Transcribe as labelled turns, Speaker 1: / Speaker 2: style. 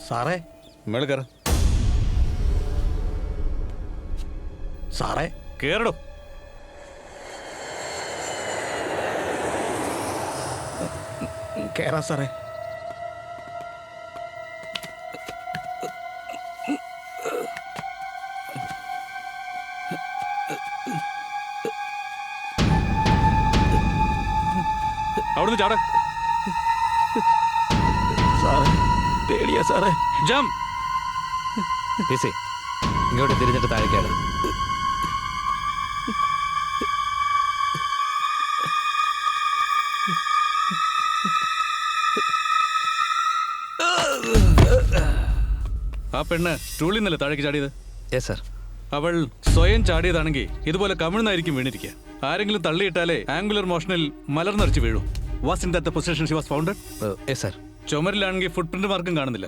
Speaker 1: സാറേ
Speaker 2: മേള് കയറ.
Speaker 1: സാറേ
Speaker 2: കേറടോ.
Speaker 1: കേറാ സാറേ.
Speaker 2: അവിടുന്ന് ചാട.
Speaker 1: സാറേ പേടിയാ സാറേ.
Speaker 2: ജം.
Speaker 3: ഇങ്ങോട്ട് തിരിഞ്ഞിട്ട് താഴേക്കാണ്.
Speaker 2: ആ പെണ്ണ് സ്റ്റൂളിൽ നിന്നല്ലേ താഴേക്ക് ചാടിയത്?
Speaker 3: Yes sir.
Speaker 2: അവൾ സ്വയം ചാടിയതാണെങ്കിൽ ഇതുപോലെ കമിഴ്ന്നായിരിക്കും വീണിരിക്കുക. ആരെങ്കിലും തള്ളിയിട്ടാലേ ആംഗുലർ മോഷനിൽ മലർന്നടിച്ച് വീഴും. Was in that the position she was founded?
Speaker 3: Yes sir.
Speaker 2: ചുമരിലാണെങ്കിൽ ഫുട് പ്രിന്റ് മാർക്കും കാണുന്നില്ല.